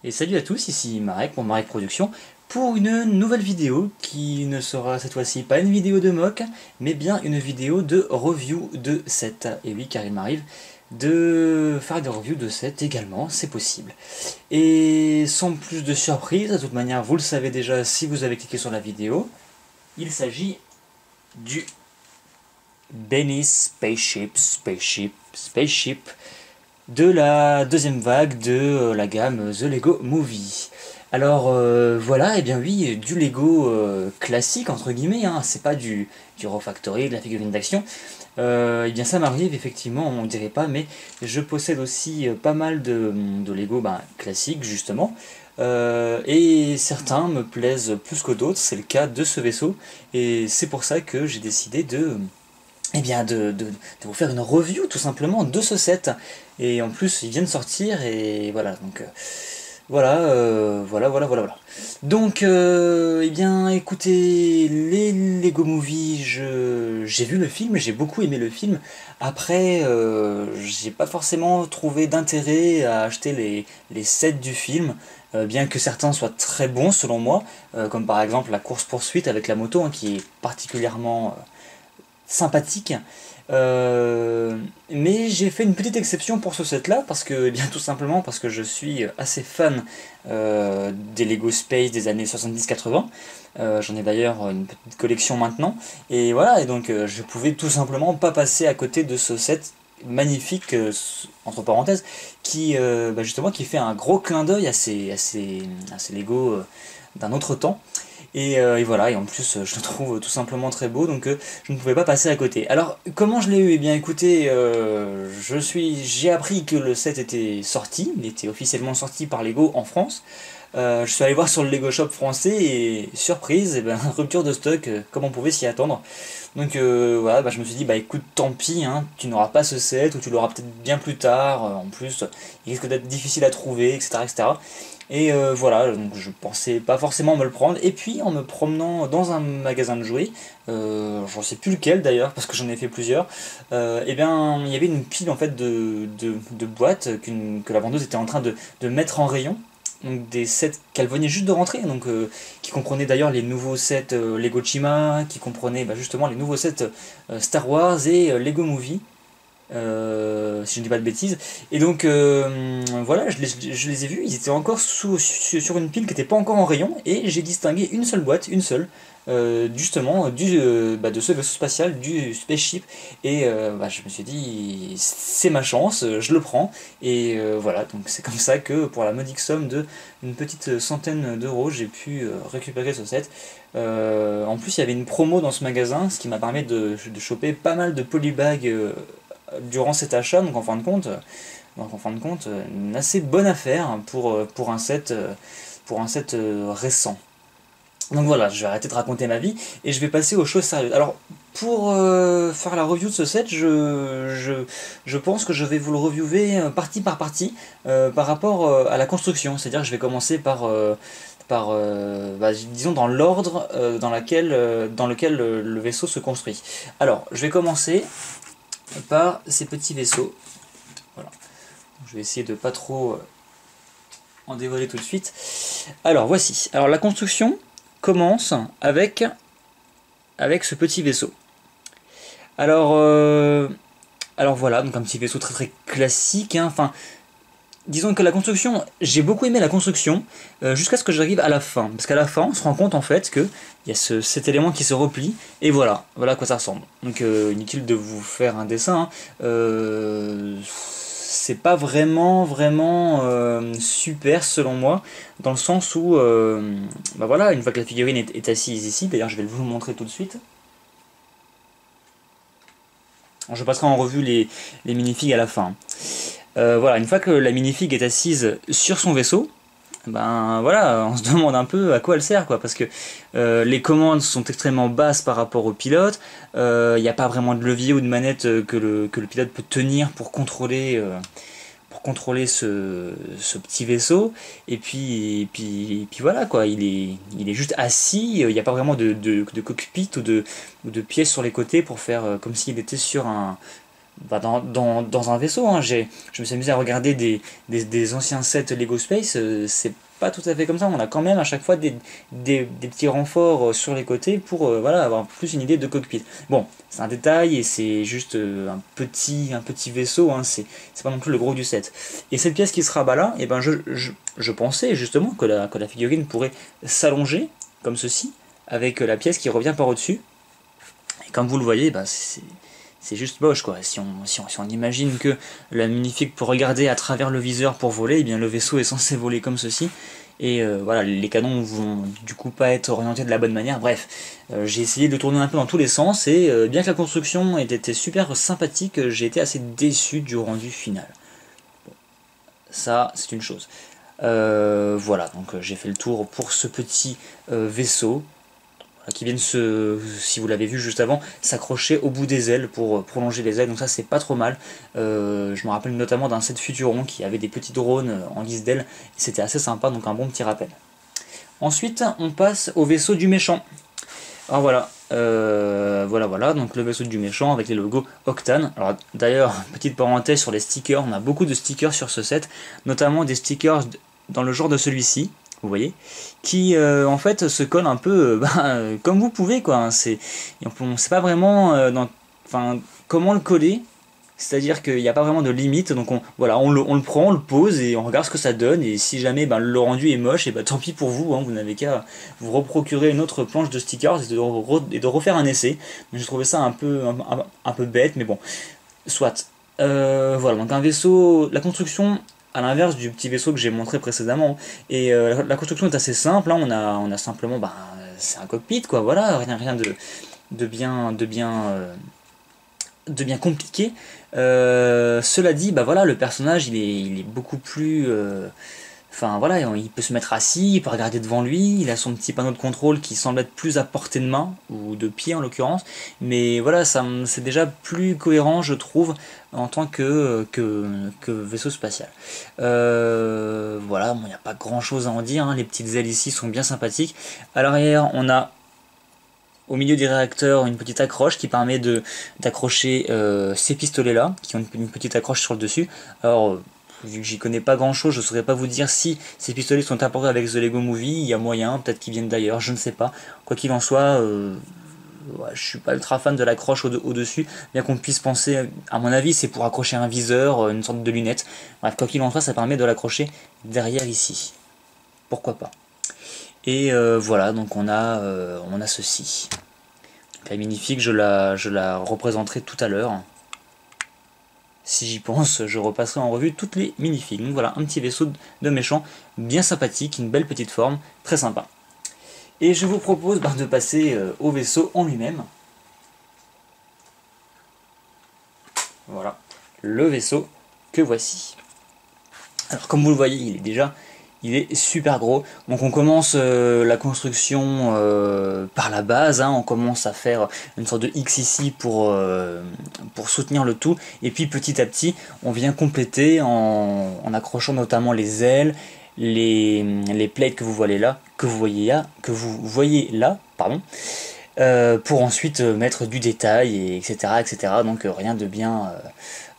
Et salut à tous, ici Marek pour Marek Productions, pour une nouvelle vidéo qui ne sera cette fois-ci pas une vidéo de mock, mais bien une vidéo de review de set. Et oui, car il m'arrive de faire des reviews de set également, c'est possible. Et sans plus de surprise, de toute manière vous le savez déjà si vous avez cliqué sur la vidéo, il s'agit du Benny Spaceship de la deuxième vague de la gamme The Lego Movie. Alors voilà, et bien oui, du Lego classique entre guillemets, hein, c'est pas du Raw Factory, de la figurine d'action. Et bien ça m'arrive effectivement, on dirait pas, mais je possède aussi pas mal de Lego classiques justement. Et certains me plaisent plus que d'autres, c'est le cas de ce vaisseau, et c'est pour ça que j'ai décidé de vous faire une review tout simplement de ce set. Et en plus, il vient de sortir et voilà, donc voilà. Donc, eh bien, écoutez, les Lego Movie, j'ai vu le film, j'ai beaucoup aimé le film. Après, j'ai pas forcément trouvé d'intérêt à acheter les sets du film, bien que certains soient très bons selon moi, comme par exemple la course-poursuite avec la moto, hein, qui est particulièrement sympathique. Euh, mais j'ai fait une petite exception pour ce set là parce que, eh bien tout simplement parce que je suis assez fan des Lego Space des années 70-80. J'en ai d'ailleurs une petite collection maintenant. Et voilà, et donc je pouvais tout simplement pas passer à côté de ce set magnifique, entre parenthèses, qui justement qui fait un gros clin d'œil à ces Lego d'un autre temps. Et voilà, et en plus je le trouve tout simplement très beau, donc je ne pouvais pas passer à côté. Alors comment je l'ai eu? Eh bien écoutez, j'ai appris que le set était sorti, il était officiellement sorti par Lego en France. Je suis allé voir sur le Lego Shop français et surprise, et ben, rupture de stock, comme on pouvait s'y attendre. Donc voilà, je me suis dit, bah écoute, tant pis, hein, tu n'auras pas ce set, ou tu l'auras peut-être bien plus tard, en plus, il risque d'être difficile à trouver, etc. etc. Et voilà, donc je pensais pas forcément me le prendre. Et puis en me promenant dans un magasin de jouets, j'en sais plus lequel d'ailleurs, parce que j'en ai fait plusieurs, et bien il y avait une pile en fait de boîtes que la vendeuse était en train de mettre en rayon. Donc des sets qu'elle venait juste de rentrer, donc qui comprenaient d'ailleurs les nouveaux sets Lego Chima, qui comprenaient justement les nouveaux sets Star Wars et Lego Movie, si je ne dis pas de bêtises. Et donc voilà, je les ai vus, ils étaient encore sur une pile qui n'était pas encore en rayon, et j'ai distingué une seule boîte, une seule, justement de ce vaisseau spatial, du spaceship, et je me suis dit, c'est ma chance, je le prends, et voilà, donc c'est comme ça que pour la modique somme de une petite centaine d'euros, j'ai pu récupérer ce set. En plus, il y avait une promo dans ce magasin, ce qui m'a permis de choper pas mal de polybags durant cet achat, donc en fin de compte, une assez bonne affaire pour un set récent. Donc voilà, je vais arrêter de raconter ma vie et je vais passer aux choses sérieuses. Alors, pour faire la review de ce set, je pense que je vais vous le reviewer partie par partie par rapport à la construction. C'est-à-dire que je vais commencer disons, dans l'ordre dans lequel le vaisseau se construit. Alors, je vais commencer par ces petits vaisseaux. Voilà. Je vais essayer de pas trop en dévoiler tout de suite. Alors voici. Alors la construction commence avec ce petit vaisseau. Alors, alors voilà, donc un petit vaisseau très très classique, hein. Enfin, disons que la construction, j'ai beaucoup aimé la construction jusqu'à ce que j'arrive à la fin. Parce qu'à la fin, on se rend compte en fait que il y a cet élément qui se replie, et voilà à quoi ça ressemble. Donc inutile de vous faire un dessin, hein. C'est pas vraiment super selon moi, dans le sens où, voilà, une fois que la figurine est assise ici, d'ailleurs je vais vous le montrer tout de suite. Je passerai en revue les minifigs à la fin. Voilà, une fois que la minifig est assise sur son vaisseau, ben voilà, on se demande un peu à quoi elle sert, quoi, parce que les commandes sont extrêmement basses par rapport au pilote. Il n'y a pas vraiment de levier ou de manette que le pilote peut tenir pour contrôler ce petit vaisseau. Et puis voilà, quoi, il est juste assis. Il n'y a pas vraiment de cockpit ou de pièces sur les côtés pour faire comme s'il était dans un vaisseau. Hein. Je me suis amusé à regarder des anciens sets Lego Space, c'est pas tout à fait comme ça. On a quand même à chaque fois des petits renforts sur les côtés pour voilà, avoir plus une idée de cockpit. Bon, c'est un détail et c'est juste un petit vaisseau, hein. C'est pas non plus le gros du set. Et cette pièce qui sera là, et ben je pensais justement que la figurine pourrait s'allonger comme ceci, avec la pièce qui revient par au-dessus. Et comme vous le voyez, bah, c'est juste moche quoi. Si on imagine que la minifig peut regarder à travers le viseur pour voler, eh bien le vaisseau est censé voler comme ceci. Et voilà, les canons vont du coup pas être orientés de la bonne manière. Bref, j'ai essayé de tourner un peu dans tous les sens et bien que la construction ait été super sympathique, j'ai été assez déçu du rendu final. Ça, c'est une chose. Voilà, donc j'ai fait le tour pour ce petit vaisseau qui viennent si vous l'avez vu juste avant, s'accrocher au bout des ailes pour prolonger les ailes, donc ça c'est pas trop mal. Je me rappelle notamment d'un set Futuron qui avait des petits drones en guise d'ailes, c'était assez sympa, donc un bon petit rappel. Ensuite, on passe au vaisseau du méchant. Alors voilà, voilà, donc le vaisseau du méchant avec les logos Octane. Alors d'ailleurs, petite parenthèse sur les stickers, on a beaucoup de stickers sur ce set, notamment des stickers dans le genre de celui-ci, vous voyez, qui en fait se collent un peu comme vous pouvez quoi. On sait pas vraiment comment le coller. C'est-à-dire qu'il n'y a pas vraiment de limite, donc on le prend, on le pose et on regarde ce que ça donne. Et si jamais le rendu est moche, et tant pis pour vous, hein, vous n'avez qu'à vous reprocurer une autre planche de stickers et de refaire un essai. J'ai trouvé ça un peu bête, mais bon, soit. Voilà, donc un vaisseau, la construction, à l'inverse du petit vaisseau que j'ai montré précédemment, et la construction est assez simple, hein, on a simplement, c'est un cockpit, quoi, voilà, rien de bien compliqué. Cela dit, voilà, le personnage il est beaucoup plus. Enfin voilà, il peut se mettre assis, il peut regarder devant lui, il a son petit panneau de contrôle qui semble être plus à portée de main, ou de pied en l'occurrence, mais voilà, c'est déjà plus cohérent je trouve, en tant que vaisseau spatial. Voilà, il n'y a pas grand chose à en dire, hein, les petites ailes ici sont bien sympathiques. À l'arrière, on a au milieu des réacteurs une petite accroche qui permet d'accrocher ces pistolets là qui ont une petite accroche sur le dessus. Alors vu que j'y connais pas grand chose, je saurais pas vous dire si ces pistolets sont apportés avec The Lego Movie, il y a moyen, peut-être qu'ils viennent d'ailleurs, je ne sais pas. Quoi qu'il en soit, ouais, je suis pas ultra fan de l'accroche au-dessus, bien qu'on puisse penser, à mon avis c'est pour accrocher un viseur, une sorte de lunette. Bref, quoi qu'il en soit, ça permet de l'accrocher derrière ici. Pourquoi pas. Et voilà, donc on a ceci. La minifig, je la représenterai tout à l'heure. Si j'y pense, je repasserai en revue toutes les minifigs. Donc voilà, un petit vaisseau de méchant, bien sympathique, une belle petite forme, très sympa. Et je vous propose de passer au vaisseau en lui-même. Voilà, le vaisseau que voici. Alors comme vous le voyez, il est super gros. Donc on commence la construction par la base, hein. On commence à faire une sorte de X ici pour soutenir le tout. Et puis petit à petit, on vient compléter en accrochant notamment les ailes, les plates que vous voyez là, pardon. Pour ensuite mettre du détail, et etc. etc. Donc rien de bien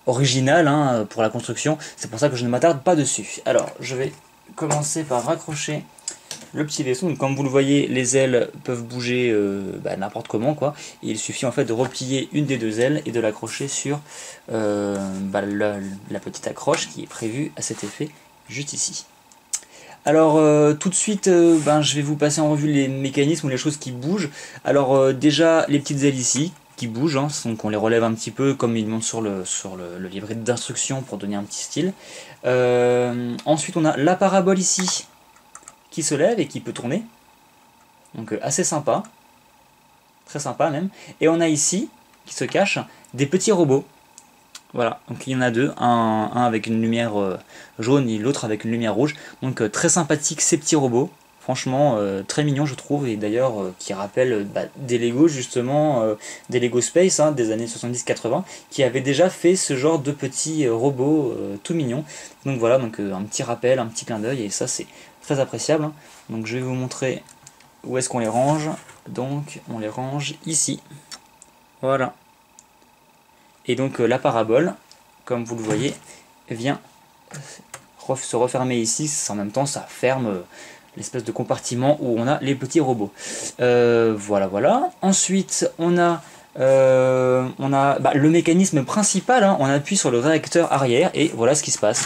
original, hein, pour la construction. C'est pour ça que je ne m'attarde pas dessus. Alors je vais commencer par raccrocher le petit vaisseau. Donc, comme vous le voyez, les ailes peuvent bouger n'importe comment quoi. Et il suffit en fait de replier une des deux ailes et de l'accrocher sur la petite accroche qui est prévue à cet effet juste ici. Alors tout de suite, je vais vous passer en revue les mécanismes ou les choses qui bougent. Alors déjà les petites ailes ici qui bougent, hein, donc on les relève un petit peu comme ils montrent sur le livret d'instructions pour donner un petit style. Ensuite on a la parabole ici qui se lève et qui peut tourner, donc assez sympa, très sympa même. Et on a ici qui se cache des petits robots. Voilà, donc il y en a deux, un avec une lumière jaune et l'autre avec une lumière rouge. Donc très sympathique ces petits robots, franchement très mignons je trouve, et d'ailleurs qui rappellent des Lego justement, des Lego Space hein, des années 70-80, qui avaient déjà fait ce genre de petits robots tout mignons. Donc voilà, donc un petit rappel, un petit clin d'œil, et ça c'est très appréciable. Hein. Donc je vais vous montrer où est-ce qu'on les range. Donc on les range ici. Voilà. Et donc la parabole, comme vous le voyez, vient se refermer ici. En même temps, ça ferme l'espèce de compartiment où on a les petits robots. Voilà, voilà. Ensuite, on a le mécanisme principal, hein. On appuie sur le réacteur arrière et voilà ce qui se passe.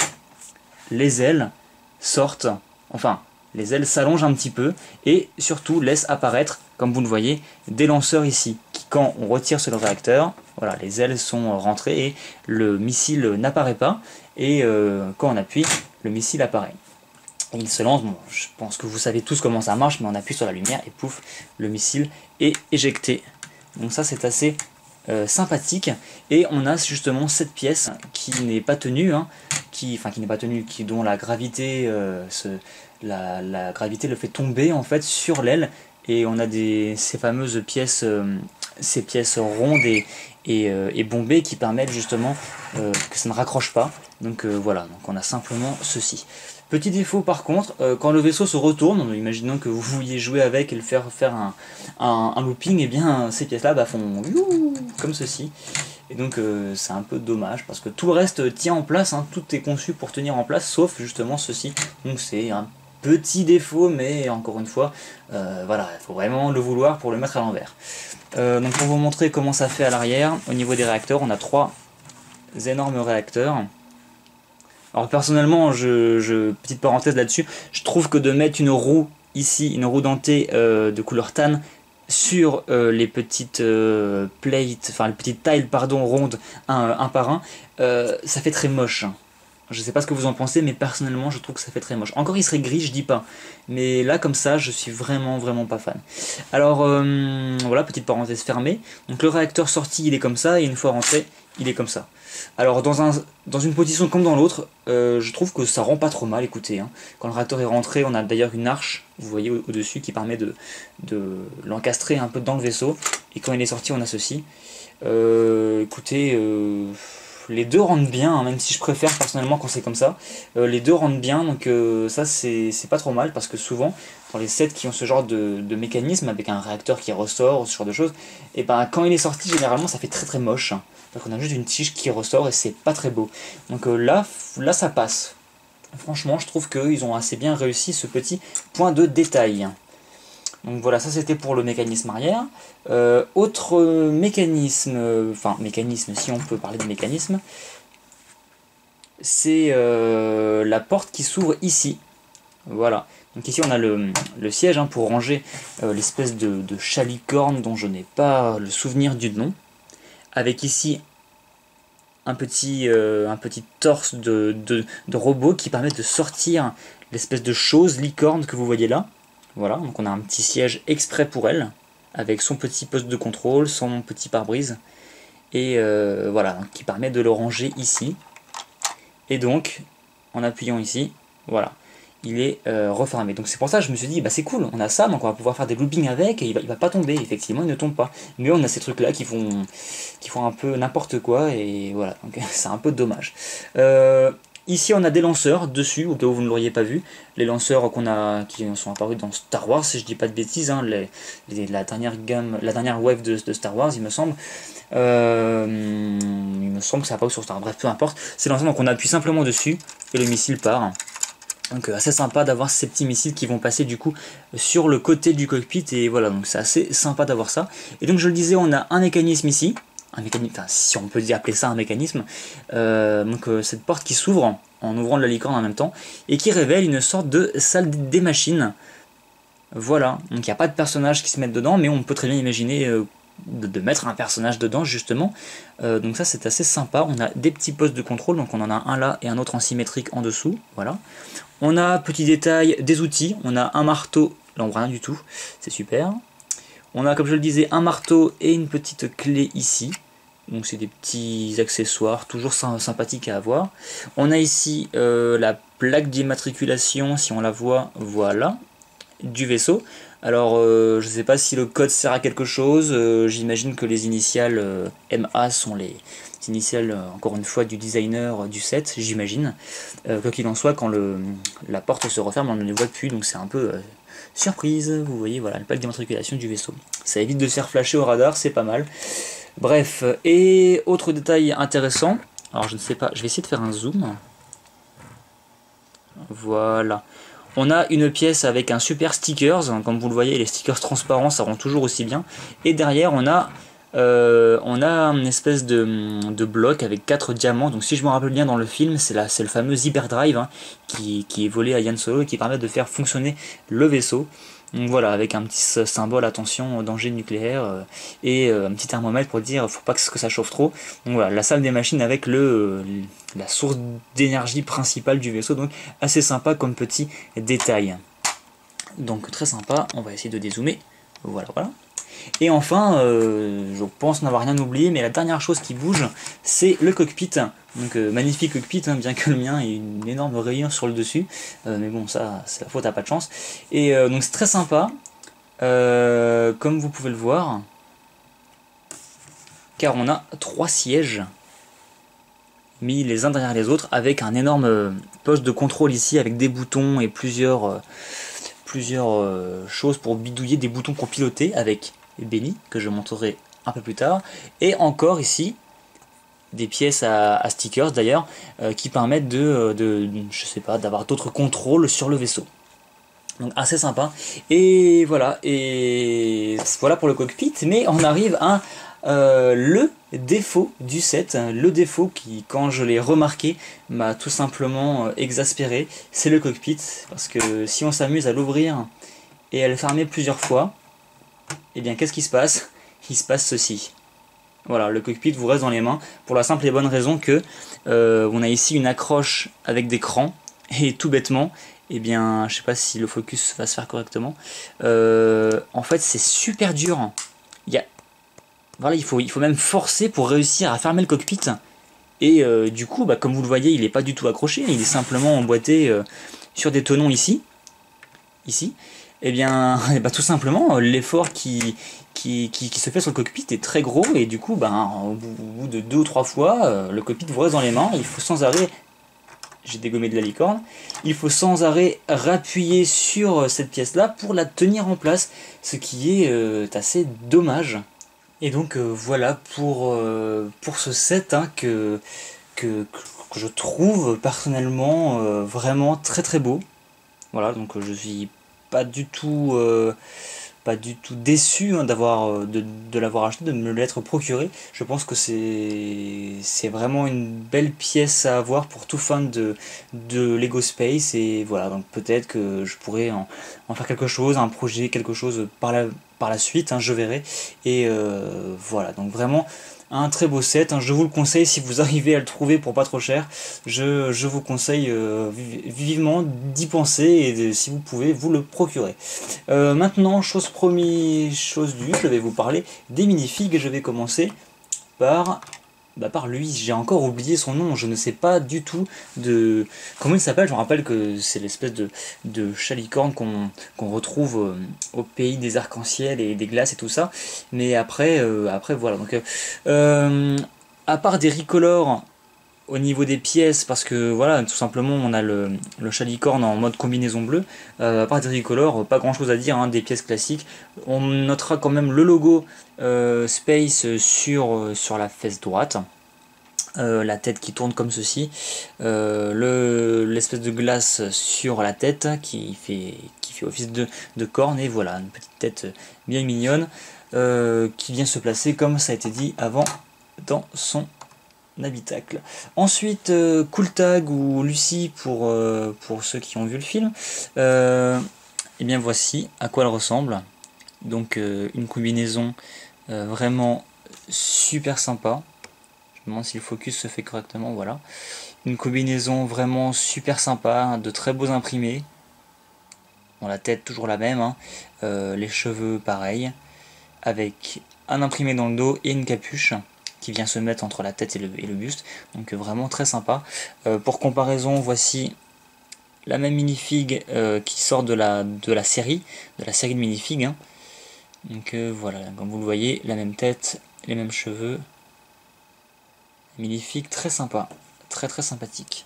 Les ailes sortent, enfin, les ailes s'allongent un petit peu et surtout laissent apparaître, comme vous le voyez, des lanceurs ici, qui quand on retire sur le réacteur, voilà, les ailes sont rentrées et le missile n'apparaît pas, et quand on appuie, le missile apparaît. Et il se lance, bon, je pense que vous savez tous comment ça marche, mais on appuie sur la lumière et pouf, le missile est éjecté. Donc ça c'est assez sympathique, et on a justement cette pièce qui n'est pas tenue, hein, qui n'est pas tenue, dont la gravité, la gravité le fait tomber en fait sur l'aile, et on a ces fameuses pièces, ces pièces rondes et bombées qui permettent justement que ça ne raccroche pas. Donc voilà, donc on a simplement ceci. Petit défaut par contre, quand le vaisseau se retourne, imaginons que vous vouliez jouer avec et le faire un looping, et bien ces pièces-là font comme ceci. Et donc c'est un peu dommage parce que tout le reste tient en place, hein, tout est conçu pour tenir en place sauf justement ceci. Donc c'est un petit défaut, mais encore une fois, voilà, il faut vraiment le vouloir pour le mettre à l'envers. Donc pour vous montrer comment ça fait à l'arrière, au niveau des réacteurs, on a 3 énormes réacteurs. Alors personnellement, petite parenthèse là-dessus, je trouve que de mettre une roue ici, une roue dentée de couleur tan, sur les petites plates, enfin les petites tiles pardon, rondes, un par un, ça fait très moche. Je sais pas ce que vous en pensez, mais personnellement je trouve que ça fait très moche. Encore il serait gris, je dis pas, mais là comme ça je suis vraiment pas fan. Alors voilà, petite parenthèse fermée. Donc le réacteur sorti il est comme ça, et une fois rentré il est comme ça. Alors dans une position comme dans l'autre, je trouve que ça rend pas trop mal, écoutez, hein. Quand le réacteur est rentré, on a d'ailleurs une arche, vous voyez au-dessus, qui permet de l'encastrer un peu dans le vaisseau, et quand il est sorti on a ceci. Écoutez, les deux rendent bien, hein, même si je préfère personnellement quand c'est comme ça. Les deux rendent bien, donc ça c'est pas trop mal, parce que souvent, dans les sets qui ont ce genre de mécanisme, avec un réacteur qui ressort, ou ce genre de choses, et ben quand il est sorti, généralement ça fait très moche, hein. Donc on a juste une tige qui ressort et c'est pas très beau. Donc là ça passe. Franchement, je trouve qu'ils ont assez bien réussi ce petit point de détail. Donc voilà, ça c'était pour le mécanisme arrière. Autre mécanisme, mécanisme, si on peut parler de mécanisme, c'est la porte qui s'ouvre ici. Voilà. Donc ici on a le siège, hein, pour ranger l'espèce de chalicorne dont je n'ai pas le souvenir du nom. Avec ici un petit torse de robot qui permet de sortir l'espèce de chose, licorne que vous voyez là. Voilà, donc on a un petit siège exprès pour elle, avec son petit poste de contrôle, son petit pare-brise, et voilà, qui permet de le ranger ici. Et donc, en appuyant ici, voilà, il est refermé. Donc c'est pour ça que je me suis dit, bah c'est cool, on a ça, donc on va pouvoir faire des loopings avec, et il va pas tomber, effectivement il ne tombe pas. Mais on a ces trucs là qui font un peu n'importe quoi, et voilà, donc c'est un peu dommage. Ici on a des lanceurs dessus, au cas où vous ne l'auriez pas vu, les lanceurs qui sont apparus dans Star Wars, si je dis pas de bêtises, hein, la dernière wave de Star Wars il me semble. Il me semble que ça n'a pas eu sur Star Wars, bref peu importe, c'est lancé, donc on appuie simplement dessus, et le missile part. Donc assez sympa d'avoir ces petits missiles qui vont passer du coup sur le côté du cockpit, et voilà, donc c'est assez sympa d'avoir ça. Et donc je le disais, on a un mécanisme ici, enfin si on peut appeler ça un mécanisme, cette porte qui s'ouvre en ouvrant la licorne en même temps, et qui révèle une sorte de salle des machines. Voilà, donc il n'y a pas de personnage qui se mette dedans, mais on peut très bien imaginer de mettre un personnage dedans justement. Donc ça c'est assez sympa. On a des petits postes de contrôle, donc on en a un là et un autre en symétrique en dessous, voilà. On a, petit détail, des outils, on a un marteau, là on voit rien du tout, c'est super. On a, comme je le disais, un marteau et une petite clé ici, donc c'est des petits accessoires, toujours sympathiques à avoir. On a ici la plaque d'immatriculation, si on la voit, voilà, du vaisseau. Alors je ne sais pas si le code sert à quelque chose, j'imagine que les initiales MA sont les initiales, encore une fois, du designer du set, j'imagine. Quoi qu'il en soit, quand la porte se referme, on ne les voit plus, donc c'est un peu surprise, vous voyez, voilà, le plaque d'immatriculation du vaisseau. Ça évite de se faire flasher au radar, c'est pas mal. Bref, et autre détail intéressant, alors je ne sais pas, je vais essayer de faire un zoom. Voilà. On a une pièce avec un super stickers, comme vous le voyez, les stickers transparents, ça rend toujours aussi bien. Et derrière, on a une espèce de bloc avec 4 diamants. Donc si je me rappelle bien dans le film, c'est le fameux hyperdrive hein, qui est volé à Han Solo et qui permet de faire fonctionner le vaisseau. Donc voilà, avec un petit symbole, attention, danger nucléaire, et un petit thermomètre pour dire faut pas que ça chauffe trop. Donc voilà, la salle des machines avec la source d'énergie principale du vaisseau, donc assez sympa comme petit détail. Donc très sympa, on va essayer de dézoomer. Voilà, voilà. Et enfin, je pense n'avoir rien oublié, mais la dernière chose qui bouge, c'est le cockpit. Donc magnifique cockpit, hein, bien que le mien ait une énorme rayure sur le dessus. Mais bon, ça, c'est la faute à pas de chance. Et donc c'est très sympa, comme vous pouvez le voir, car on a 3 sièges mis les uns derrière les autres, avec un énorme poste de contrôle ici, avec des boutons et plusieurs choses pour bidouiller, des boutons pour piloter, avec Benny, que je montrerai un peu plus tard, et encore ici des pièces à stickers d'ailleurs qui permettent je sais pas, d'avoir d'autres contrôles sur le vaisseau. Donc assez sympa. Et voilà pour le cockpit, mais on arrive à le défaut du set, le défaut qui, quand je l'ai remarqué, m'a tout simplement exaspéré, c'est le cockpit, parce que si on s'amuse à l'ouvrir et à le fermer plusieurs fois, et bien qu'est-ce qui se passe? Il se passe ceci. Voilà, le cockpit vous reste dans les mains, pour la simple et bonne raison que on a ici une accroche avec des crans, et tout bêtement, eh bien, je sais pas si le focus va se faire correctement, en fait c'est super dur. Voilà, il faut même forcer pour réussir à fermer le cockpit. Et du coup, comme vous le voyez, il n'est pas du tout accroché, il est simplement emboîté sur des tenons ici. Et bien, tout simplement, l'effort qui se fait sur le cockpit est très gros, et du coup, au bout de 2 ou 3 fois, le cockpit vous reste dans les mains, il faut sans arrêt, j'ai dégommé de la licorne, il faut sans arrêt rappuyer sur cette pièce-là pour la tenir en place, ce qui est assez dommage. Et donc voilà pour ce set hein, que je trouve personnellement vraiment très très beau. Voilà, donc je suis pas du tout, pas du tout déçu hein, de l'avoir acheté, de me l'être procuré. Je pense que c'est vraiment une belle pièce à avoir pour tout fan de Lego Space. Et voilà, donc peut-être que je pourrais en faire quelque chose, un projet, quelque chose par la suite, hein, je verrai. Et voilà, donc vraiment un très beau set, hein, je vous le conseille si vous arrivez à le trouver pour pas trop cher. Je vous conseille vivement d'y penser et si vous pouvez vous le procurer. Maintenant, chose promise, chose due, je vais vous parler des minifigs. Je vais commencer par par lui, j'ai encore oublié son nom, je ne sais pas du tout de comment il s'appelle. Je me rappelle que c'est l'espèce de chalicorne qu'on retrouve au pays des arcs-en-ciel et des glaces et tout ça. Mais après, voilà. Donc, à part des ricolores au niveau des pièces, parce que voilà, tout simplement on a le chalicorne en mode combinaison bleue, à part des ricolores, pas grand chose à dire, hein, des pièces classiques. On notera quand même le logo Space sur la fesse droite, la tête qui tourne comme ceci, l'espèce de glace sur la tête qui fait office de corne, et voilà, une petite tête bien mignonne qui vient se placer comme ça a été dit avant dans son habitacle. Ensuite, Cool Tag ou Lucie pour ceux qui ont vu le film. Et bien voici à quoi elle ressemble. Donc une combinaison vraiment super sympa. Je me demande si le focus se fait correctement. Voilà. Une combinaison vraiment super sympa, hein, de très beaux imprimés. Bon, la tête toujours la même, hein. Les cheveux pareil, avec un imprimé dans le dos et une capuche qui vient se mettre entre la tête et le buste, donc vraiment très sympa. Pour comparaison, voici la même minifig qui sort de la série de minifigs, hein. Donc voilà, comme vous le voyez, la même tête, les mêmes cheveux, minifig très sympa, très très sympathique.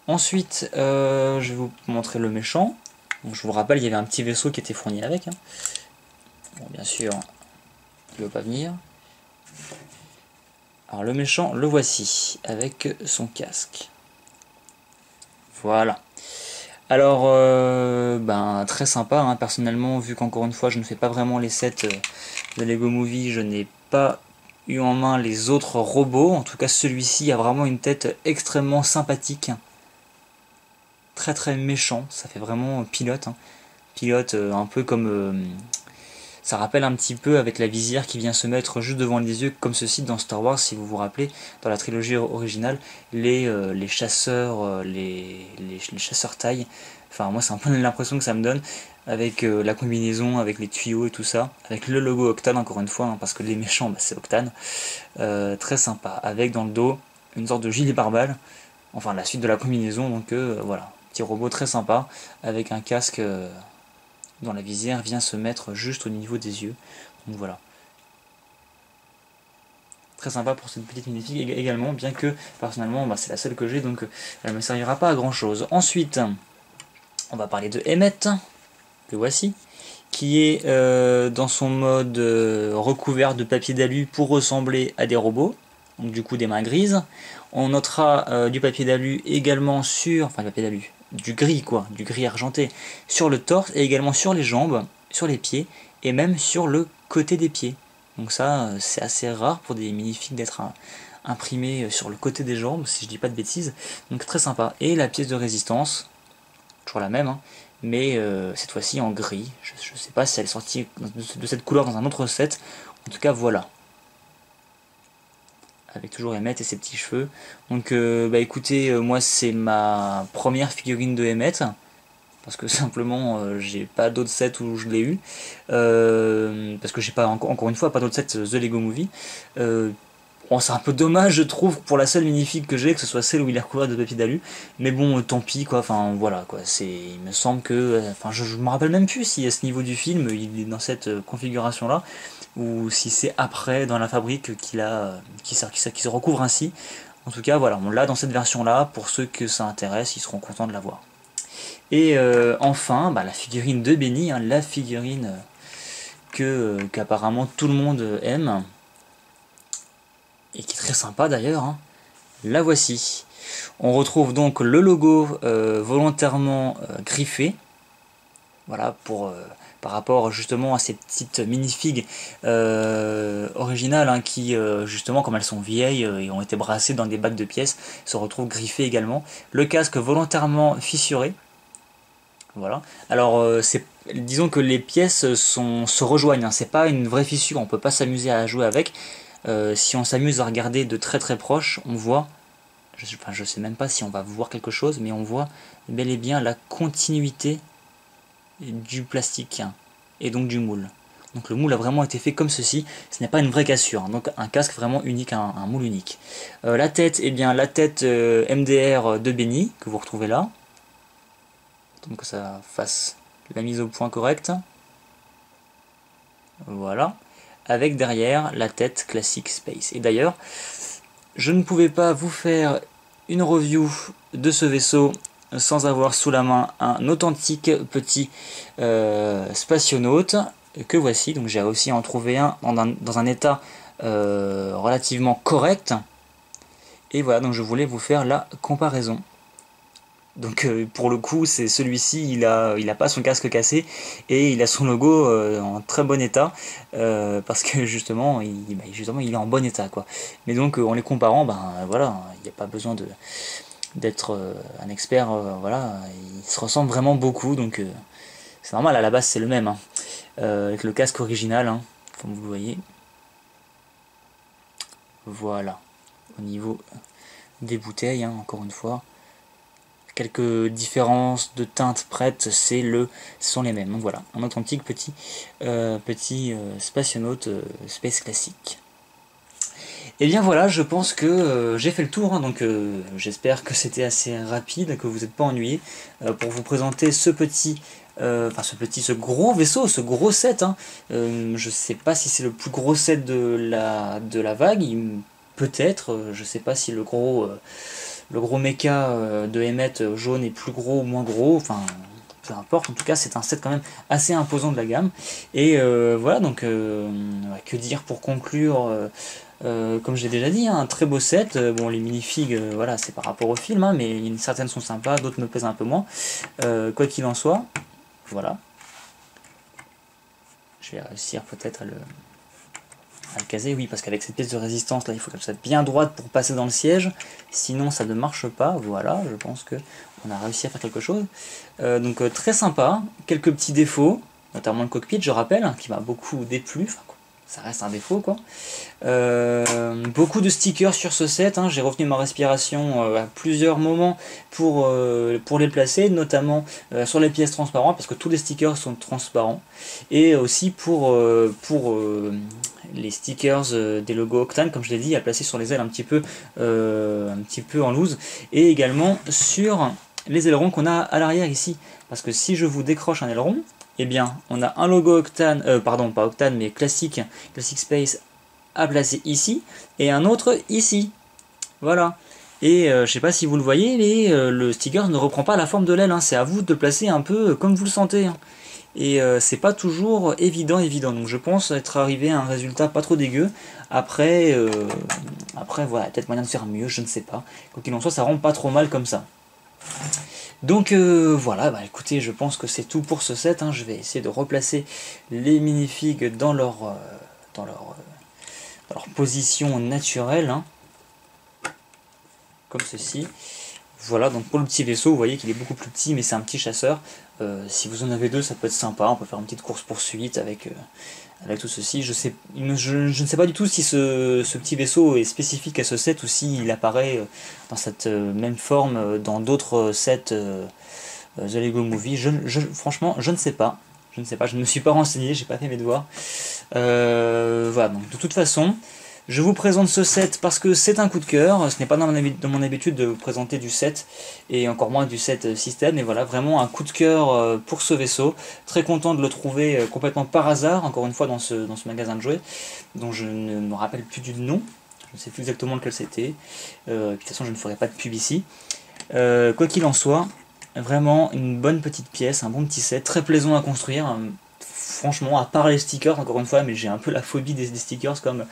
Ensuite, je vais vous montrer le méchant. Donc, je vous rappelle, il y avait un petit vaisseau qui était fourni avec, hein. Bon, bien sûr, il ne veut pas venir. Alors le méchant, le voici, avec son casque. Voilà. Alors, très sympa, hein, personnellement, vu qu'encore une fois, je ne fais pas vraiment les sets de Lego Movie, je n'ai pas eu en main les autres robots. En tout cas, celui-ci a vraiment une tête extrêmement sympathique. Très très méchant, ça fait vraiment pilote. Hein. Pilote un peu comme... ça rappelle un petit peu avec la visière qui vient se mettre juste devant les yeux, comme ceci dans Star Wars, si vous vous rappelez, dans la trilogie originale, les chasseurs, les chasseurs taille. Enfin, moi, c'est un peu l'impression que ça me donne, avec la combinaison, avec les tuyaux et tout ça, avec le logo Octane, encore une fois, hein, parce que les méchants, bah, c'est Octane. Très sympa, avec dans le dos une sorte de gilet pare-balles, enfin la suite de la combinaison, donc voilà, petit robot très sympa, avec un casque dont la visière vient se mettre juste au niveau des yeux. Donc voilà. Très sympa pour cette petite minifig également, bien que personnellement c'est la seule que j'ai, donc elle ne me servira pas à grand chose. Ensuite, on va parler de Emmett, que voici, qui est dans son mode recouvert de papier d'alu pour ressembler à des robots, donc du coup des mains grises. On notera du papier d'alu également sur, enfin du papier d'alu, du gris quoi, du gris argenté sur le torse et également sur les jambes, sur les pieds et même sur le côté des pieds. Donc ça c'est assez rare pour des minifigs d'être imprimé sur le côté des jambes si je dis pas de bêtises. Donc très sympa. Et la pièce de résistance, toujours la même, hein, mais cette fois-ci en gris. Je sais pas si elle est sortie de cette couleur dans un autre set. En tout cas voilà. Avec toujours Emmett et ses petits cheveux. Donc écoutez, moi c'est ma première figurine de Emmett. Parce que simplement j'ai pas d'autres sets où je l'ai eu. Parce que j'ai pas encore une fois pas d'autres sets The Lego Movie. Bon, c'est un peu dommage je trouve pour la seule minifig que j'ai, que ce soit celle où il est recouvert de papier d'alu. Mais bon tant pis quoi, enfin voilà quoi. Il me semble que. Enfin je me rappelle même plus si à ce niveau du film il est dans cette configuration là. Ou si c'est après dans la fabrique qui se recouvre ainsi. En tout cas voilà, on l'a dans cette version là, pour ceux que ça intéresse, ils seront contents de l'avoir. Et enfin, la figurine de Benny, hein, la figurine qu'apparemment tout le monde aime, et qui est très sympa d'ailleurs, hein. La voici. On retrouve donc le logo volontairement griffé, voilà, par rapport justement à ces petites minifigs originales hein, qui justement comme elles sont vieilles et ont été brassées dans des bacs de pièces se retrouvent griffées également. Le casque volontairement fissuré. Voilà. Alors disons que les pièces se rejoignent, hein. C'est pas une vraie fissure, on peut pas s'amuser à jouer avec. Si on s'amuse à regarder de très très proche, on voit, je sais même pas si on va voir quelque chose, mais on voit bel et bien la continuité du plastique hein, et donc du moule. Donc le moule a vraiment été fait comme ceci, ce n'est pas une vraie cassure, hein. Donc un casque vraiment unique, un moule unique. La tête, eh bien la tête MDR de Benny, que vous retrouvez là. Donc que ça fasse la mise au point correcte. Voilà. Avec derrière la tête classique Space. Et d'ailleurs, je ne pouvais pas vous faire une review de ce vaisseau sans avoir sous la main un authentique petit spationaute que voici. Donc j'ai réussi à en trouver un dans un état relativement correct. Et voilà, donc je voulais vous faire la comparaison. Donc pour le coup, c'est celui-ci, il a pas son casque cassé et il a son logo en très bon état parce que justement, il est en bon état quoi. Mais donc en les comparant, voilà, il n'y a pas besoin d'être un expert, voilà, ils se ressemblent vraiment beaucoup, donc c'est normal. À la base, c'est le même, hein, avec le casque original, hein, comme vous le voyez. Voilà, au niveau des bouteilles, hein, encore une fois. Quelques différences de teintes prêtes, ce sont les mêmes. Donc voilà, un authentique petit spationaute space classique. Et bien voilà, je pense que j'ai fait le tour, hein, donc j'espère que c'était assez rapide, que vous n'êtes pas ennuyés pour vous présenter ce gros vaisseau, ce gros set. Hein. Je sais pas si c'est le plus gros set de la vague, peut-être, je sais pas si le gros mecha de Emmett jaune est plus gros ou moins gros, enfin peu importe, en tout cas c'est un set quand même assez imposant de la gamme. Et voilà, donc que dire pour conclure Comme j'ai déjà dit, hein, un très beau set. Bon, les minifigs, voilà, c'est par rapport au film, hein, mais certaines sont sympas, d'autres me plaisent un peu moins. Quoi qu'il en soit, voilà. Je vais réussir peut-être à le caser, oui, parce qu'avec cette pièce de résistance là, il faut qu'elle soit bien droite pour passer dans le siège, sinon ça ne marche pas. Voilà, je pense que on a réussi à faire quelque chose. Donc très sympa, quelques petits défauts, notamment le cockpit, je rappelle, qui m'a beaucoup déplu. Enfin, ça reste un défaut, quoi. Beaucoup de stickers sur ce set, hein. J'ai retenu ma respiration à plusieurs moments pour les placer, notamment sur les pièces transparentes, parce que tous les stickers sont transparents, et aussi pour les stickers des logos Octane, comme je l'ai dit, à placer sur les ailes un petit peu en loose, et également sur les ailerons qu'on a à l'arrière ici, parce que si je vous décroche un aileron, eh bien, on a un logo Octane, pardon, pas Octane, mais Classic Space à placer ici, et un autre ici. Voilà. Et je sais pas si vous le voyez, mais le sticker ne reprend pas la forme de l'aile, hein. C'est à vous de le placer un peu comme vous le sentez, hein. Et c'est pas toujours évident. Donc je pense être arrivé à un résultat pas trop dégueu. Après voilà, peut-être moyen de faire mieux, je ne sais pas. Quoi qu'il en soit, ça rend pas trop mal comme ça. Donc voilà, bah écoutez, je pense que c'est tout pour ce set, hein. Je vais essayer de replacer les minifigs dans leur position naturelle, hein, comme ceci. Voilà, donc pour le petit vaisseau, vous voyez qu'il est beaucoup plus petit, mais c'est un petit chasseur. Si vous en avez deux, ça peut être sympa, on peut faire une petite course-poursuite avec tout ceci. Je ne sais pas du tout si ce petit vaisseau est spécifique à ce set ou s'il apparaît dans cette même forme dans d'autres sets The Lego Movie. Franchement, je ne sais pas. Je ne me suis pas renseigné, j'ai pas fait mes devoirs. Voilà, donc de toute façon, je vous présente ce set parce que c'est un coup de cœur. Ce n'est pas dans mon habitude de vous présenter du set, et encore moins du set système. Et voilà, vraiment un coup de cœur pour ce vaisseau. Très content de le trouver complètement par hasard, encore une fois, dans ce magasin de jouets, dont je ne me rappelle plus du nom. Je ne sais plus exactement lequel c'était. De toute façon, je ne ferai pas de pub ici. Quoi qu'il en soit, vraiment une bonne petite pièce, un bon petit set, très plaisant à construire. Franchement, à part les stickers, encore une fois, mais j'ai un peu la phobie des stickers, comme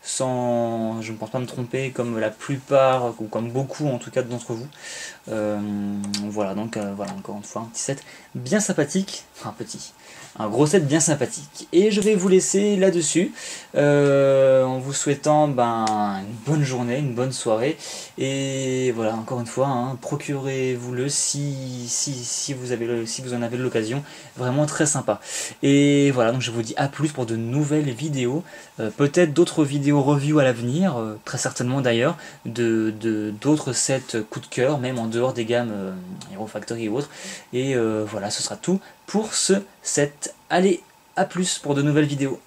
je ne pense pas me tromper, comme la plupart, ou comme beaucoup en tout cas d'entre vous. Voilà, donc voilà, encore une fois, un petit set bien sympathique, enfin un gros set bien sympathique. Et je vais vous laisser là-dessus, en vous souhaitant une bonne journée, une bonne soirée. Et voilà, encore une fois, hein, procurez-vous-le si vous en avez l'occasion. Vraiment très sympa. Et voilà, donc je vous dis à plus pour de nouvelles vidéos. Peut-être d'autres vidéos review à l'avenir, très certainement d'ailleurs, d'autres sets coup de cœur, même en dehors des gammes Hero Factory et autres. Et voilà, ce sera tout pour ce set. Allez, à plus pour de nouvelles vidéos.